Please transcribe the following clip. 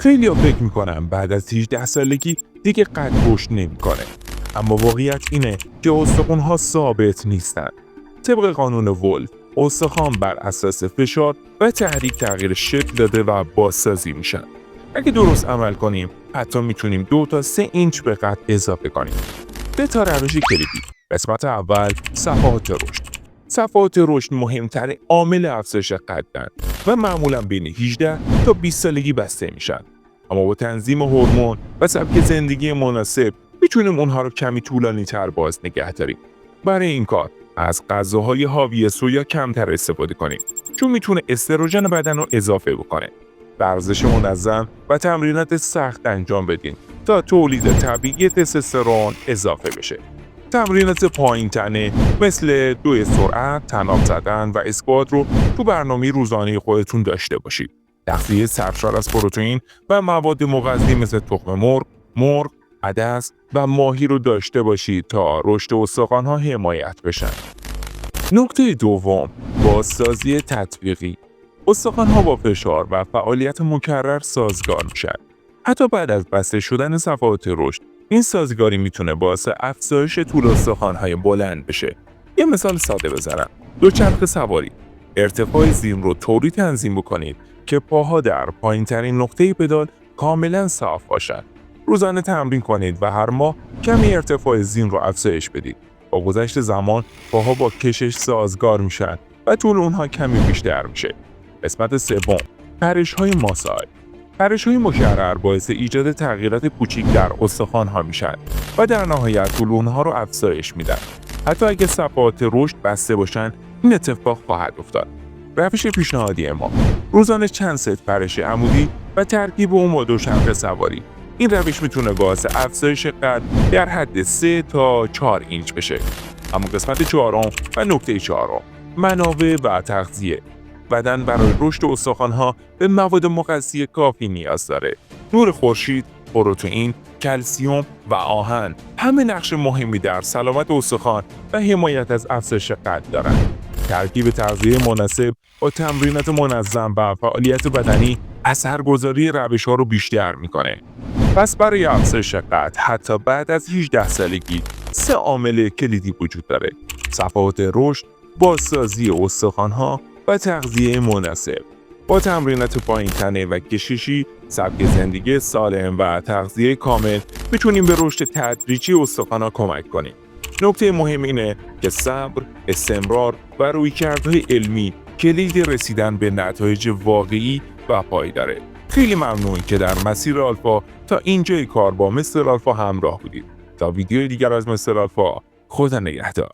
خیلی‌ها فکر میکنن بعد از 18 سالگی دیگه قد رشد نمیکنه، اما واقعیت اینه که استخوان‌ها ثابت نیستن. طبق قانون ولف، استخوان بر اساس فشار و تحریک تغییر شکل داده و بازسازی میشن. اگه درست عمل کنیم، حتی میتونیم 2 تا 3 اینچ به قد اضافه کنیم. 3 تا روش کلیدی. قسمت اول، صفحات رشد. صفحات رشد مهمترین عامل افزایش قدن و معمولا بین 18 تا 20 سالگی بسته میشن. اما با تنظیم هورمون و سبک زندگی مناسب میتونیم اونها رو کمی طولانی تر باز نگه داریم. برای این کار از غذاهای حاوی سویا کمتر استفاده کنیم، چون میتونه استروژن بدن رو اضافه بکنه. ورزش منظم و تمرینات سخت انجام بدین تا تولید طبیعی تستوسترون اضافه بشه. تمرینات پایین تنه مثل دوی سرعت، طناب زدن و اسکوات رو تو برنامه روزانه خودتون داشته باشید. تغذیه سرشار از پروتئین و مواد مغذی مثل تخم مرغ، عدس و ماهی رو داشته باشید تا رشد استخوان‌ها حمایت بشن. نکته دوم، بازسازی تطبیقی. استخوان‌ها با فشار و فعالیت مکرر سازگار میشن. حتی بعد از بسته شدن صفحات رشد، این سازگاری میتونه باعث افزایش طول استخوان‌های بلند بشه. یه مثال ساده بزنم. دوچرخه سواری. ارتفاع زین رو طوری تنظیم بکنید که پاها در پایین‌ترین نقطه پدال کاملا صاف باشن. روزانه تمرین کنید و هر ماه کمی ارتفاع زین رو افزایش بدید. با گذشت زمان پاها با کشش سازگار میشن و طول اونها کمی بیشتر میشه. قسمت سوم، پرش‌های ماساژ. پرش‌های مکرر باعث ایجاد تغییرات کوچیک در استخوان‌ها میشن و در نهایت طول اونها رو افزایش میدن. حتی اگه صفحات رشد بسته باشن، این اتفاق خواهد افتاد. روش پیشنهادی ما، روزانه چند ست پرش عمودی و ترکیب اون با دوچرخه سواری. این روش میتونه باعث افزایش قد در حد 3 تا 4 اینچ بشه. اما قسمت چهارم و نکته چهارم، منابع و تغذیه. بدن برای رشد استخوان‌ها به مواد مغذی کافی نیاز داره. نور خورشید، پروتئین، کلسیم و آهن همه نقش مهمی در سلامت استخوان و حمایت از افزایش قد دارند. ترکیب تغذیه مناسب با تمرینات منظم و فعالیت بدنی اثرگذاری روش‌ها رو بیشتر میکنه. پس برای افزایش قد حتی بعد از 18 سالگی 3 عامل کلیدی وجود داره: صفحات رشد، بازسازی استخوان‌ها و تغذیه مناسب. با تمرینات پایین تنه و کششی، سبک زندگی سالم و تغذیه کامل میتونیم به رشد تدریجی استخوان‌ها کمک کنیم. نکته مهم اینه که صبر، استمرار و رویکردهای علمی کلید رسیدن به نتایج واقعی و پایداره. خیلی ممنون که در مسیر آلفا تا اینجای کار با مستر آلفا همراه بودید. تا ویدیوی دیگر از مستر آلفا، خدا نگهدار.